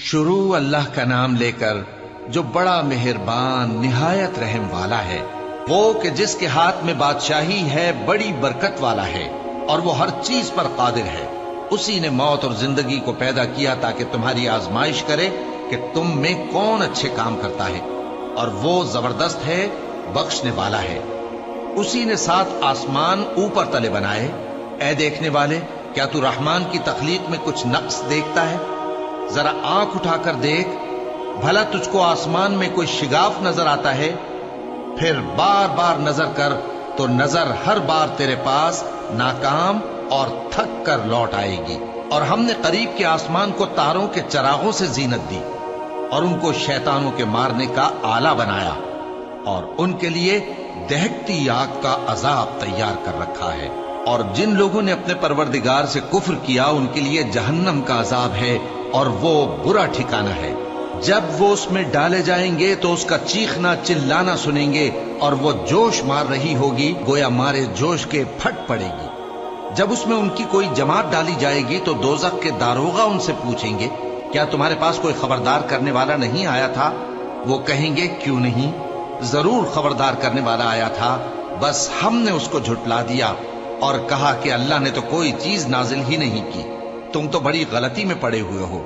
शुरू अल्लाह का नाम लेकर जो बड़ा मेहरबान निहायत रहम वाला है, वो कि जिसके हाथ में बादशाही है, बड़ी बरकत वाला है और वो हर चीज पर कादिर है। उसी ने मौत और जिंदगी को पैदा किया ताकि तुम्हारी आजमाइश करे कि तुम में कौन अच्छे काम करता है, और वो जबरदस्त है, बख्शने वाला है। उसी ने 7 आसमान ऊपर तले बनाए। ऐ देखने वाले, क्या तू रहमान की तख्लीक में कुछ नक्स देखता है? जरा आंख उठाकर देख, भला तुझको आसमान में कोई शिगाफ नजर आता है? फिर बार बार नजर कर तो नजर हर बार तेरे पास नाकाम और थक कर लौट आएगी। और हमने करीब के आसमान को तारों के चरागों से जीनत दी और उनको शैतानों के मारने का आला बनाया, और उनके लिए दहकती आग का अजाब तैयार कर रखा है। और जिन लोगों ने अपने परवरदिगार से कुफ्र किया, उनके लिए जहन्नम का अजाब है और वो बुरा ठिकाना है। जब वो उसमें डाले जाएंगे तो उसका चीखना चिल्लाना सुनेंगे, और वो जोश मार रही होगी, गोया मारे जोश के फट पड़ेगी। जब उसमें उनकी कोई जमात डाली जाएगी तो दोजख के दारोगा उनसे पूछेंगे, क्या तुम्हारे पास कोई खबरदार करने वाला नहीं आया था? वो कहेंगे, क्यों नहीं, जरूर खबरदार करने वाला आया था, बस हमने उसको झुटला दिया और कहा कि अल्लाह ने तो कोई चीज नाजिल ही नहीं की, तुम तो बड़ी गलती में पड़े हुए हो।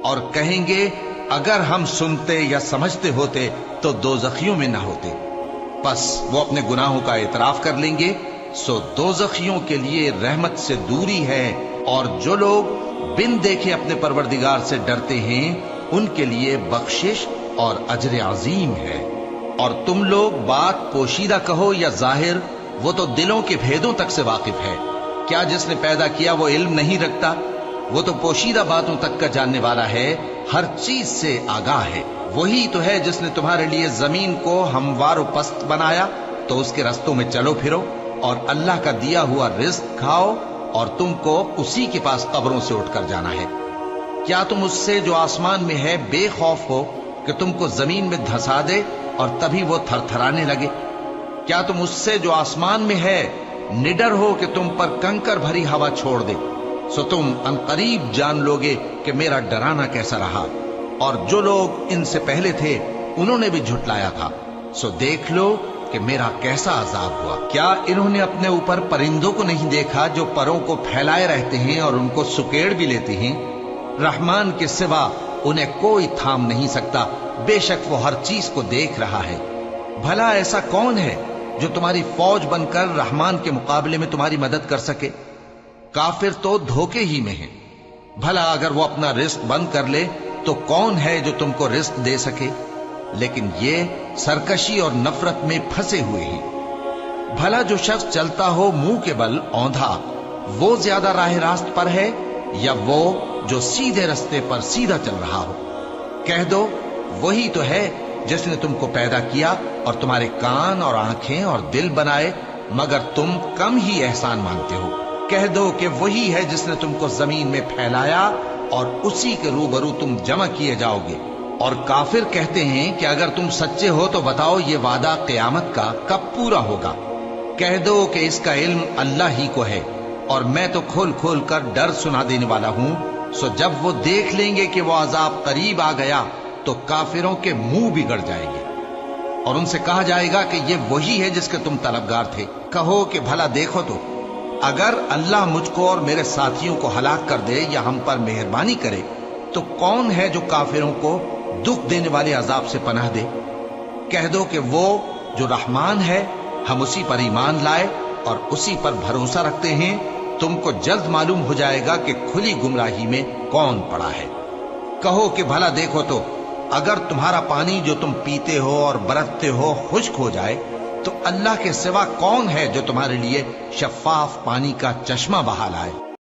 और कहेंगे, अगर हम सुनते या समझते होते तो दोजखियों में ना होते। बस वो अपने गुनाहों का इतराफ कर लेंगे, सो दोजखियों के लिए रहमत से दूरी है, और जो लोग बिन देखे अपने परवरदिगार से डरते हैं, उनके लिए बख्शिश और अजर अजीम है। और तुम लोग बात पोशीदा कहो या जाहिर, वो तो दिलों के भेदों तक से वाकिफ है। क्या जिसने पैदा किया वो इल्म नहीं रखता? वो तो पोशीदा बातों तक का जानने वाला है, हर चीज से आगाह है। वही तो है जिसने तुम्हारे लिए जमीन को हमवार पस्त बनाया, तो उसके रस्तों में चलो फिरो और अल्लाह का दिया हुआ रिज्क खाओ, और तुमको उसी के पास कब्रों से उठकर जाना है। क्या तुम उससे जो आसमान में है बेखौफ हो कि तुमको जमीन में धंसा दे और तभी वो थरथराने लगे? क्या तुम उससे जो आसमान में है निडर हो कि तुम पर कंकर भरी हवा छोड़ दे? सो तुम अनकरीब जान लोगे कि मेरा डराना कैसा रहा। और जो लोग इनसे पहले थे उन्होंने भी झुटलाया था, सो देख लो कि मेरा कैसा अजाब हुआ। क्या इन्होंने अपने ऊपर परिंदों को नहीं देखा जो परों को फैलाए रहते हैं और उनको सुकेड़ भी लेते हैं? रहमान के सिवा उन्हें कोई थाम नहीं सकता, बेशक वो हर चीज को देख रहा है। भला ऐसा कौन है जो तुम्हारी फौज बनकर रहमान के मुकाबले में तुम्हारी मदद कर सके? काफिर तो धोखे ही में है। भला अगर वो अपना रिस्क बंद कर ले तो कौन है जो तुमको रिस्क दे सके? लेकिन ये सरकशी और नफरत में फंसे हुए हैं। भला जो शख्स चलता हो मुंह के बल औंधा, वो ज्यादा राह रास्त पर है या वो जो सीधे रास्ते पर सीधा चल रहा हो? कह दो, वही तो है जिसने तुमको पैदा किया और तुम्हारे कान और आंखें और दिल बनाए, मगर तुम कम ही एहसान मानते हो। कह दो कि वही है जिसने तुमको जमीन में फैलाया और उसी के रूबरू तुम जमा किए जाओगे। और काफिर कहते हैं कि अगर तुम सच्चे हो तो बताओ ये वादा क़यामत का कब पूरा होगा? कह दो कि इसका इल्म अल्लाह ही को है, और मैं तो खोल खोल कर डर सुना देने वाला हूं। सो जब वो देख लेंगे कि वो अजाब करीब आ गया तो काफिरों के मुंह बिगड़ जाएंगे और उनसे कहा जाएगा कि ये वही है जिसके तुम तलबगार थे। कहो कि भला देखो तो, अगर अल्लाह मुझको और मेरे साथियों को हलाक कर दे या हम पर मेहरबानी करे तो कौन है जो काफिरों को दुख देने वाले अजाब से पनाह दे? कह दो कि वो जो रहमान है, हम उसी पर ईमान लाए और उसी पर भरोसा रखते हैं। तुमको जल्द मालूम हो जाएगा कि खुली गुमराही में कौन पड़ा है। कहो कि भला देखो तो, अगर तुम्हारा पानी जो तुम पीते हो और बरतते हो खुश्क हो जाए तो अल्लाह के सिवा कौन है जो तुम्हारे लिए शफाफ पानी का चश्मा बहा लाए?